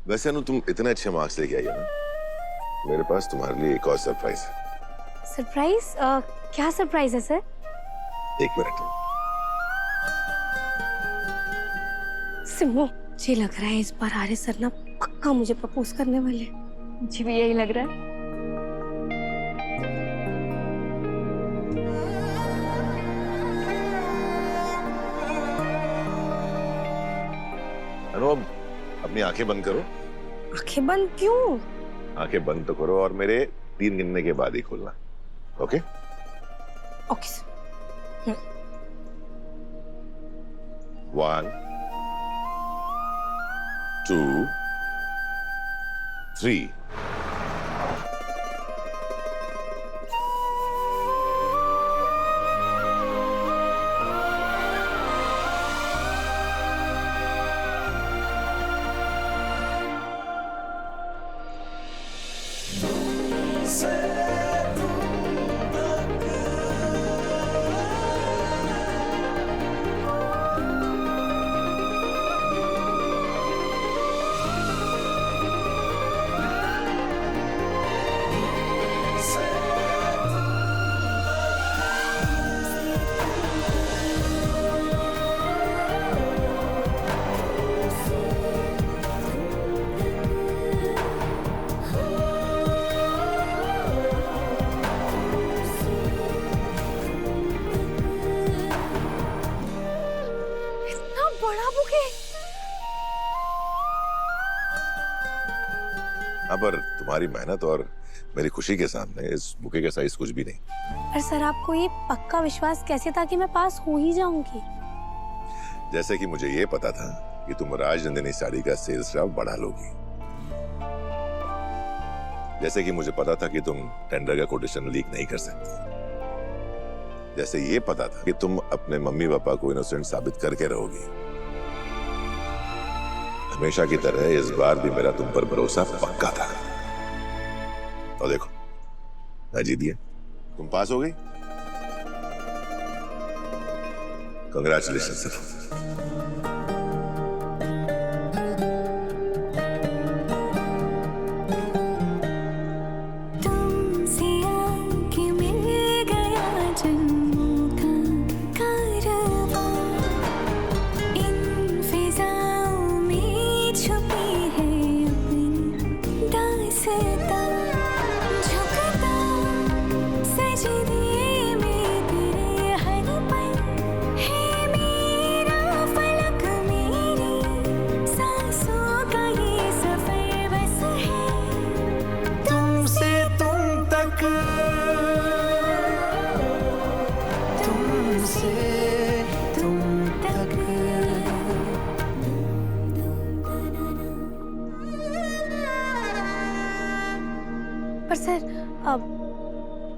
वैसे अनु, तुम इतने अच्छे मार्क्स लेके आई है ना, मेरे पास तुम्हारे लिए एक और सरप्राइज है। सरप्राइज? क्या सरप्राइज है सर? एक मिनट। सिमो, मुझे लग रहा है इस बार आर्य सर ना पक्का मुझे प्रपोज करने वाले हैं। मुझे भी यही लग रहा है। अनु, अब अपनी आंखें बंद करो। आंखें बंद क्यों? आंखें बंद तो करो और मेरे 3 गिनने के बाद ही खोलना। ओके? Okay sir. 1 2 3। हाँ, पर तुम्हारी मेहनत और मेरी खुशी के सामने इस बुके का साइज कुछ भी नहीं। पर सर, आपको ये पक्का विश्वास कैसे था कि मैं पास हो ही जाऊंगी? जैसे कि मुझे ये पता था कि तुम राजनंदिनी साड़ी का सेल्स ड्राफ्ट बढ़ा लोगी। जैसे कि मुझे पता था कि तुम टेंडर का कोटेशन लीक नहीं कर सकती। जैसे ये पता था कि तुम अपने मम्मी पापा को इनोसेंट साबित करके रहोगी। हमेशा की तरह इस बार भी मेरा तुम पर भरोसा पक्का था। और देखो, मैं जीत गया। तुम पास हो गई। Congratulation sir. पर सर, अब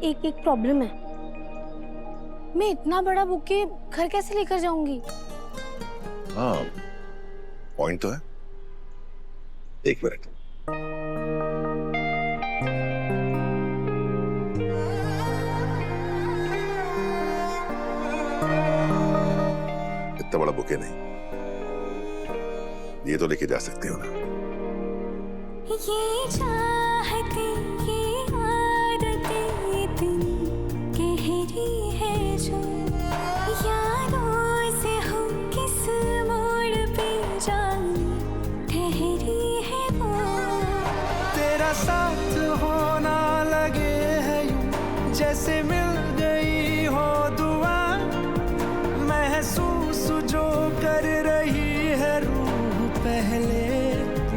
एक प्रॉब्लम है। मैं इतना बड़ा बुके घर कैसे लेकर जाऊंगी? हाँ, पॉइंट तो है। एक मिनट। इतना बड़ा बुके नहीं, ये तो लेके जा सकते हो ना। ये चाहते, ये आदतें इतनी गहरी है जो, यादों से हो किस मोड़ पे जाने ठहरी है वो। तेरा साथ होना लगे है यूं जैसे मिल गई हो दुआ, महसूस जो कर रही है रूह पहले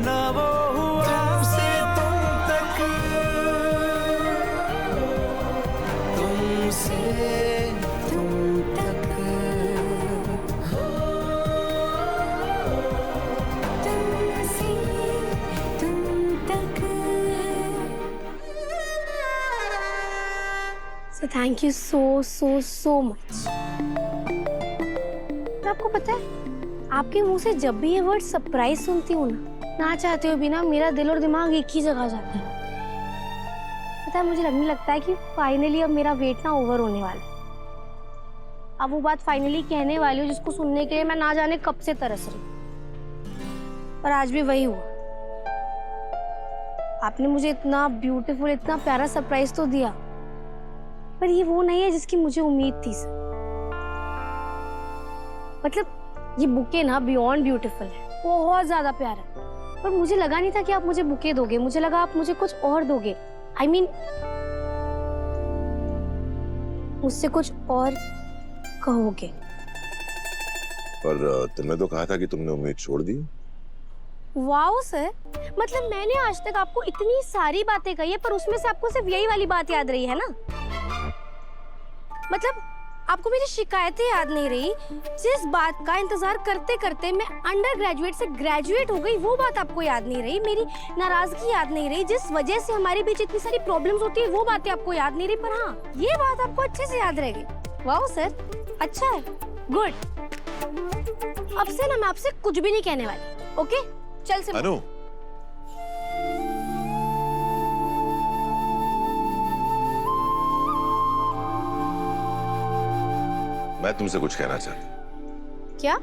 ना वो हुआ। तुमसे तुम तक, तुमसे तुम तक, तुमसे तुम तक। So thank you so much. आपको पता है, आपके मुंह से जब भी ये वर्ड सरप्राइज सुनती हूँ ना चाहते हो भी ना, मेरा दिल और दिमाग एक ही जगह जाता है। पता है, मुझे लगता है कि फाइनली अब मेरा वेट ना ओवर होने वाला है। अब वो बात फाइनली कहने वाली हूँ जिसको सुनने के लिए मैं ना जाने कब से तरस रही, पर आज भी वही हुआ। आपने मुझे इतना ब्यूटीफुल, इतना प्यारा सरप्राइज तो दिया, पर ये वो नहीं है जिसकी मुझे उम्मीद थी सर। मतलब ये बुके ना बियॉन्ड ब्यूटीफुल है, बहुत ज्यादा प्यारा है, पर मुझे लगा नहीं था कि आप मुझे बुके दोगे। मुझे लगा आप मुझे कुछ और दोगे। I mean, मुझसे कुछ और कहोगे। पर तुमने तो कहा था कि तुमने उम्मीद छोड़ दी। वाओ सर, मतलब मैंने आज तक आपको इतनी सारी बातें कही है, पर उसमें से आपको सिर्फ यही वाली बात याद रही है ना? मतलब आपको मेरी शिकायतें याद नहीं रही, जिस बात का इंतजार करते करते मैं अंडर ग्रेजुएट से ग्रेजुएट हो गई वो बात आपको याद नहीं रही, मेरी नाराजगी याद नहीं रही, जिस वजह से हमारे बीच इतनी सारी प्रॉब्लम्स होती है वो बातें आपको याद नहीं रही, पर हाँ ये बात आपको अच्छे से याद रहेगी। वाओ सर, अच्छा है, गुड। अब से ना मैं आपसे कुछ भी नहीं कहने वाली, ओके? चल से अनु, मैं तुमसे कुछ कहना चाहता हूं। क्या?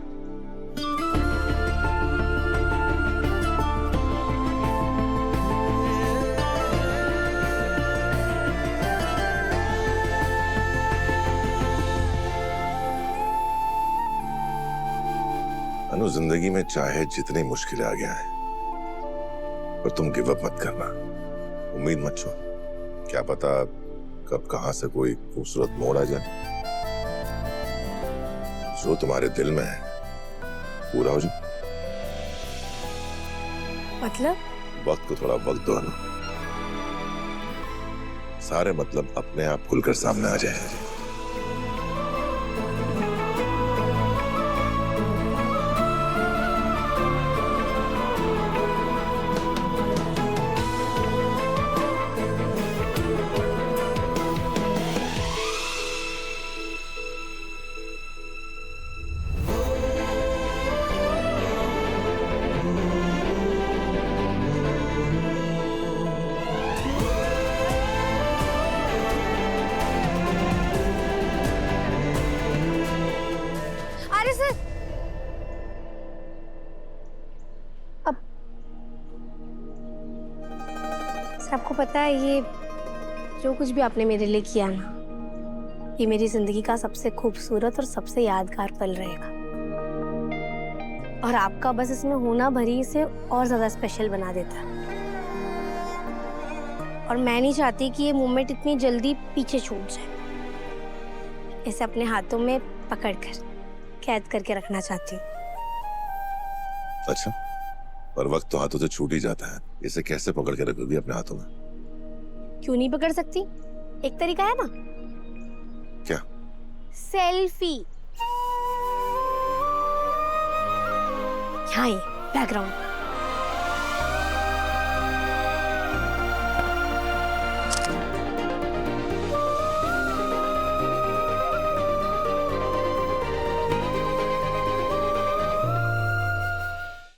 अनु, जिंदगी में चाहे जितनी मुश्किलें आ गया है, पर तुम गिव अप मत करना, उम्मीद मत छोड़। क्या पता कब कहां से कोई खूबसूरत मोड़ आ जाए, जो तुम्हारे दिल में है पूरा हो जाए। मतलब? वक्त को थोड़ा वक्त दो अनु, सारे मतलब अपने आप खुलकर सामने आ जाए। अरे सर, अब सर आपको पता है ये जो कुछ भी आपने मेरे लिए किया ना, ये मेरी जिंदगी का सबसे खूबसूरत और सबसे यादगार पल रहेगा, और आपका बस इसमें होना भरी इसे और ज्यादा स्पेशल बना देता। और मैं नहीं चाहती कि ये मोमेंट इतनी जल्दी पीछे छूट जाए, इसे अपने हाथों में पकड़कर कैद करके रखना चाहती हूँ। अच्छा, पर वक्त तो हाथों से छूट ही जाता है, इसे कैसे पकड़ के रखोगी अपने हाथों में? क्यों नहीं पकड़ सकती? एक तरीका है ना। क्या? सेल्फी। यहाँ बैकग्राउंड